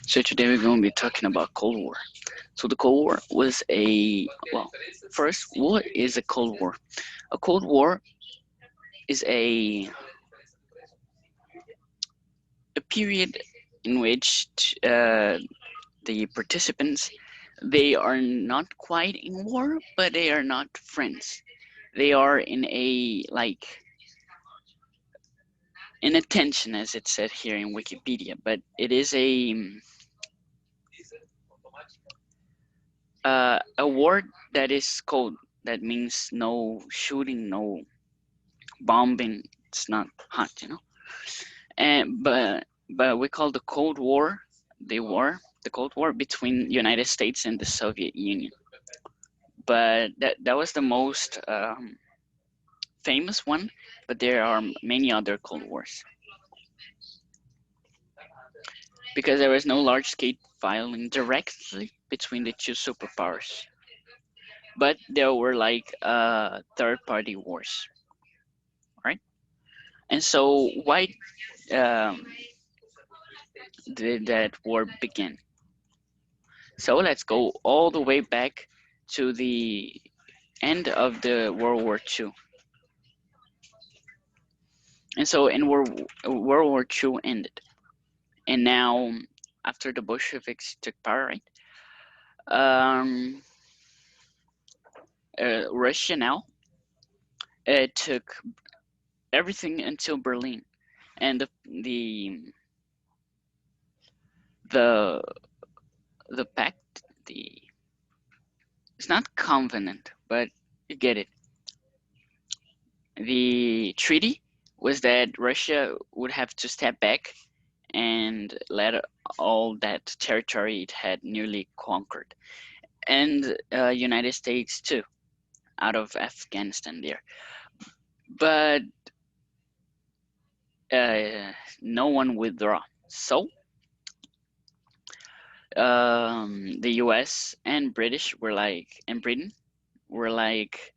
So today we're going to be talking about Cold War. So the Cold War was first, what is a Cold War? A Cold War is a period in which the participants, they are not quite in war, but they are not friends. They are in a tension, as it said here in Wikipedia, but it is a word that is cold. That means no shooting, no bombing. It's not hot. And but we call the Cold War the Cold War between the United States and the Soviet Union. But that was the most famous one. But there are many other Cold Wars because there was no large scale fighting directly between the two superpowers. But there were third party wars, right? And so why um, did that war begin? So let's go all the way back to the end of the World War II. And so World War II ended. And now, after the Bolsheviks took power, right? Um, Russia now took everything until Berlin. And the the pact, it's not covenant, but you get it. The treaty was that Russia would have to step back and let all that territory it had nearly conquered, and United States too, out of Afghanistan there. But no one withdraw. So the U.S. and Britain were like,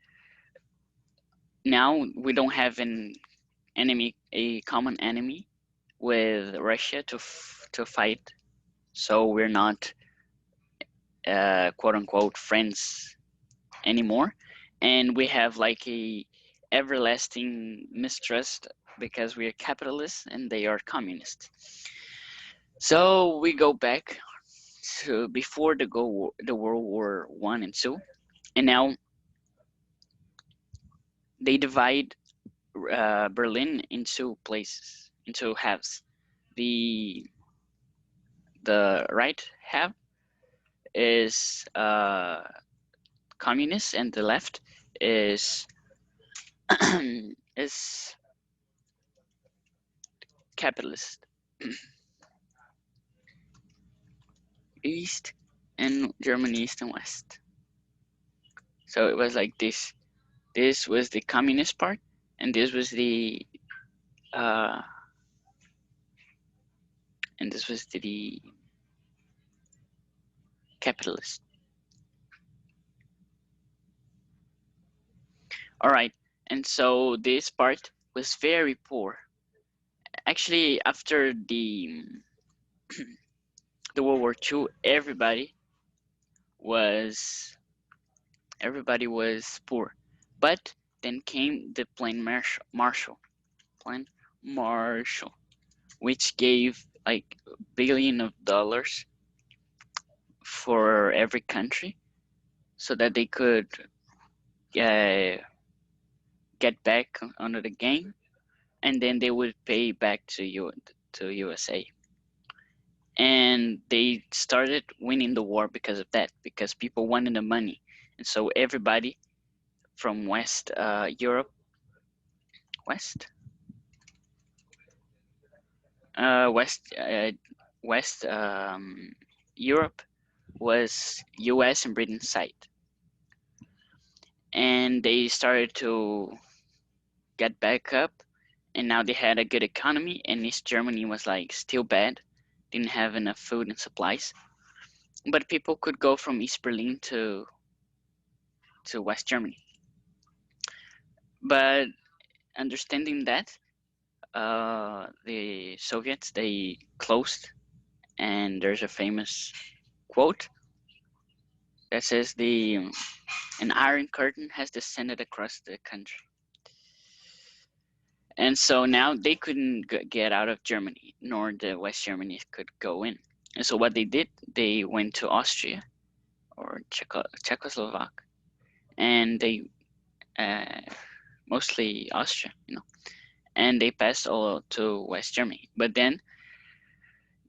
now we don't have a common enemy with Russia to fight, so we're not quote unquote friends anymore, and we have like a everlasting mistrust because we are capitalists and they are communists. So we go back to before the World War One and Two, and now they divide Berlin into places, into halves. The the right half is communist, and the left is is capitalist. East and Germany, East and West. So it was like this. This was the communist part, and this was uh, the capitalist. All right, and so this part was very poor. Actually, after the World War II, was everybody was poor, but then came the Plan Marshall, which gave like billion of dollars for every country so that they could uh, get back onto the game, and then they would pay back to USA. And they started winning the war because of that, because people wanted the money, and so everybody from West West West Europe was US and Britain side, and they started to get back up, and now they had a good economy, and East Germany was like still bad, didn't have enough food and supplies, but people could go from East Berlin to West Germany. But understanding that, the Soviets, they closed, and there's a famous quote that says an iron curtain has descended across the country. And so now they couldn't get out of Germany, nor the West Germany could go in. And so what they did, they went to Austria or Czechoslovak, and they mostly Austria, and they passed all to West Germany. But then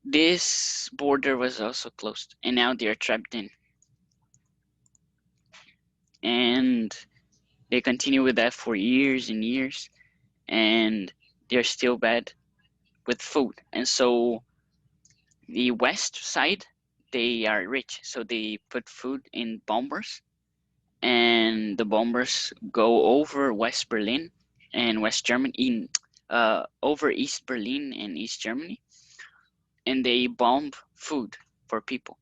this border was also closed, and now they're trapped in. And they continue with that for years and years, and they're still bad with food. And so the west side, they are rich, so they put food in bombers, and the bombers go over West Berlin and West Germany, over East Berlin and East Germany, and they bomb food for people.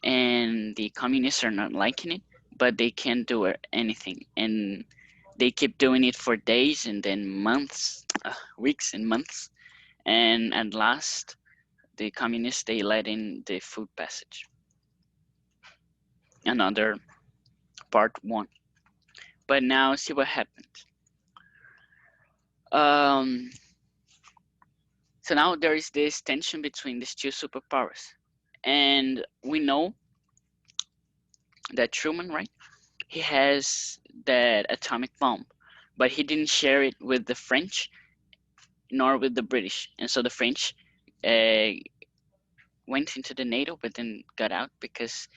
And the communists are not liking it, but they can't do anything, and they keep doing it for days and then months, weeks and months, and at last the communists, they let in the food passage. Another part one. But now see what happened. So now there is this tension between these two superpowers, and we know that Truman, right? He has that atomic bomb, but he didn't share it with the French nor with the British, and so the French went into the NATO, but then got out because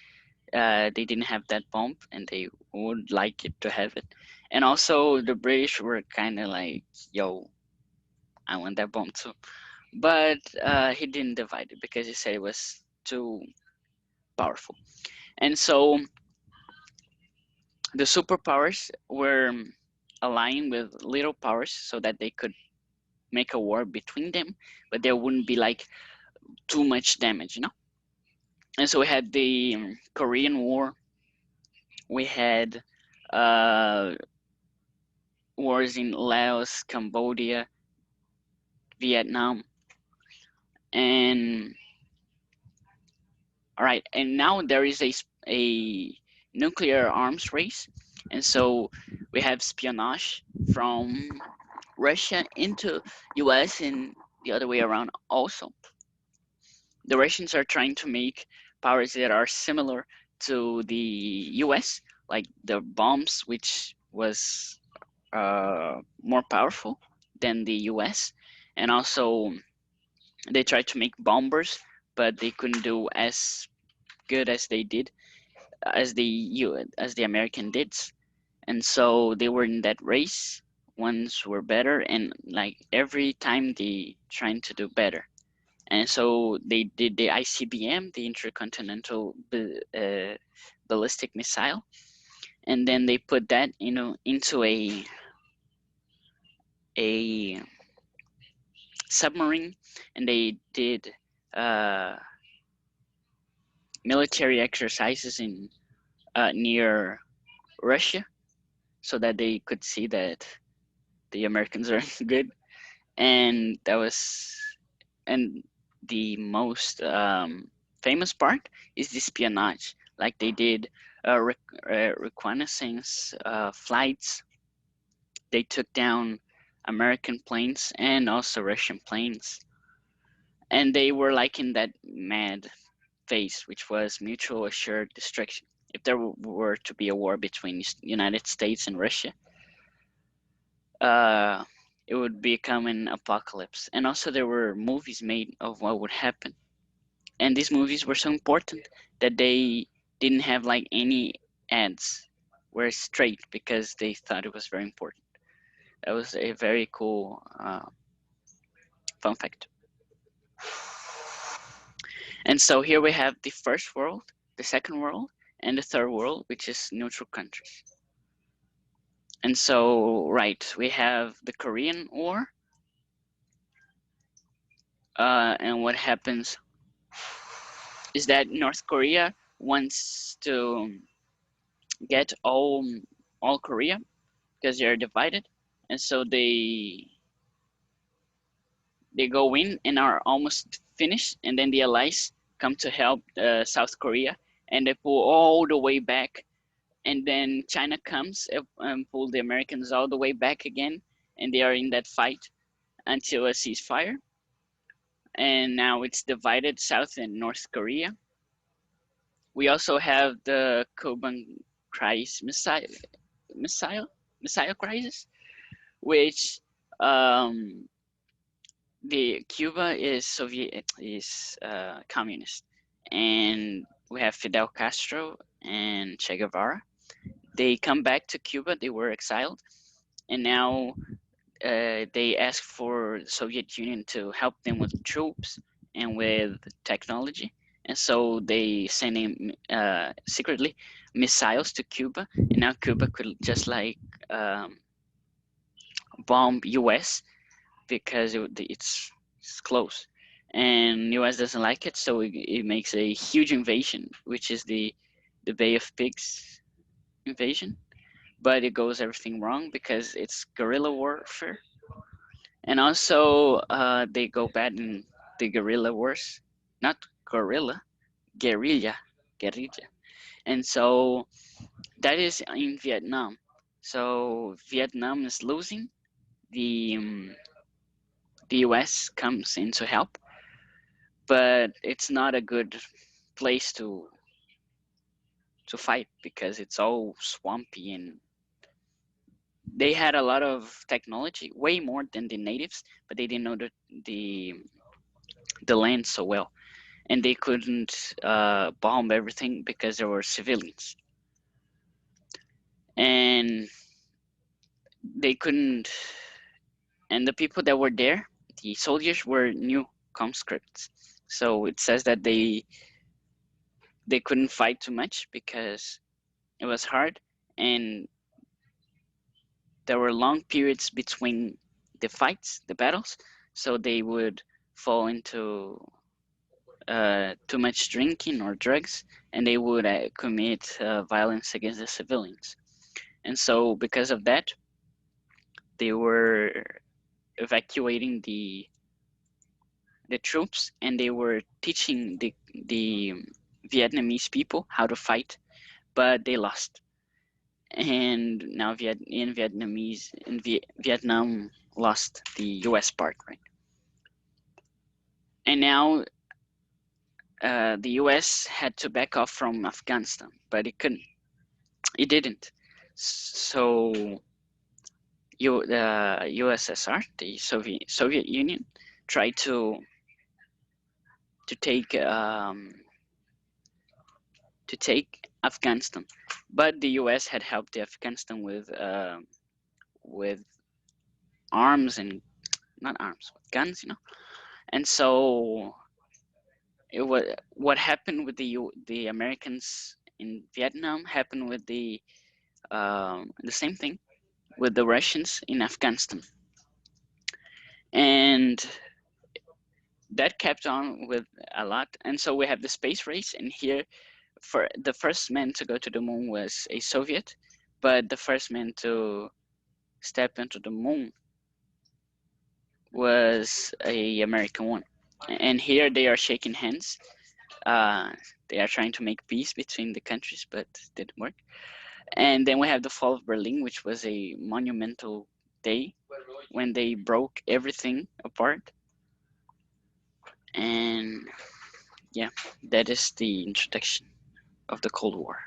they didn't have that bomb, and they would like it to have it. And also the British were kind of like, "Yo, I want that bomb too," but he didn't divide it because he said it was too powerful. And so the superpowers were aligning with little powers so that they could make a war between them, but there wouldn't be like too much damage, And so we had the Korean War. We had wars in Laos, Cambodia, Vietnam, and all right. And now there is a nuclear arms race, and so we have espionage from Russia into U.S. and the other way around also. The Russians are trying to make powers that are similar to the US, like the bombs, which was more powerful than the US. And also, they tried to make bombers, but they couldn't do as good as they did, as the American did. And so they were in that race. Ones were better, and like every time they trying to do better. And so they did the ICBM, the Intercontinental Ballistic Missile, and then they put that, into a submarine, and they did military exercises in near Russia, so that they could see that the Americans are good, and that was and the most famous part is the espionage. Like they did reconnaissance flights. They took down American planes and also Russian planes. And they were like in that mad phase, which was mutual assured destruction. If there were to be a war between United States and Russia, it would become an apocalypse. And also there were movies made of what would happen. And these movies were so important that they didn't have like any ads, were straight because they thought it was very important. That was a very cool fun fact. And so here we have the first world, the second world, and the third world, which is neutral countries. And so, right, we have the Korean War, and what happens is that North Korea wants to get all Korea because they're divided, and so they They go in and are almost finished, and then the Allies come to help South Korea, and they pull all the way back, and then China comes and pull the Americans all the way back again, and they are in that fight until a ceasefire. And now it's divided South and North Korea. We also have the Cuban crisis missile missile crisis, which um, the Cuba is Soviet is communist, and we have Fidel Castro and Che Guevara. They come back to Cuba. They were exiled, and now they ask for the Soviet Union to help them with troops and with technology. And so they send in secretly missiles to Cuba, and now Cuba could just like bomb U.S. because it's close, and U.S. doesn't like it, so it makes a huge invasion, which is the Bay of Pigs invasion. But it goes everything wrong because it's guerrilla warfare, and also they go bad in the guerrilla wars, not guerrilla, guerrilla, guerrilla, and so that is in Vietnam. So Vietnam is losing. The U.S. comes in to help, but it's not a good place to fight because it's all swampy, and they had a lot of technology, way more than the natives, but they didn't know the the land so well, and they couldn't bomb everything because there were civilians, and they couldn't. And the people that were there, the soldiers, were new conscripts, so it says that they couldn't fight too much because it was hard, and there were long periods between the fights, the battles, so they would fall into too much drinking or drugs, and they would commit violence against the civilians. And so, because of that, they were evacuating the troops, and they were teaching the Vietnamese people how to fight, but they lost. And now Vietnam lost the U.S. part, right? And now the U.S. had to back off from Afghanistan, but it couldn't. It didn't. So the USSR, the Soviet Union, tried to take to take Afghanistan, but the U.S. had helped the Afghanistan with arms and not arms, with guns, And so it was what happened with the Americans in Vietnam happened with the same thing with the Russians in Afghanistan, and that kept on with a lot. And so we have the space race, and here, for the first man to go to the moon was a Soviet, but the first man to step into the moon was a American one. And here they are shaking hands. They are trying to make peace between the countries, but it didn't work. And then we have the fall of Berlin, which was a monumental day when they broke everything apart. And yeah, that is the introduction of the Cold War.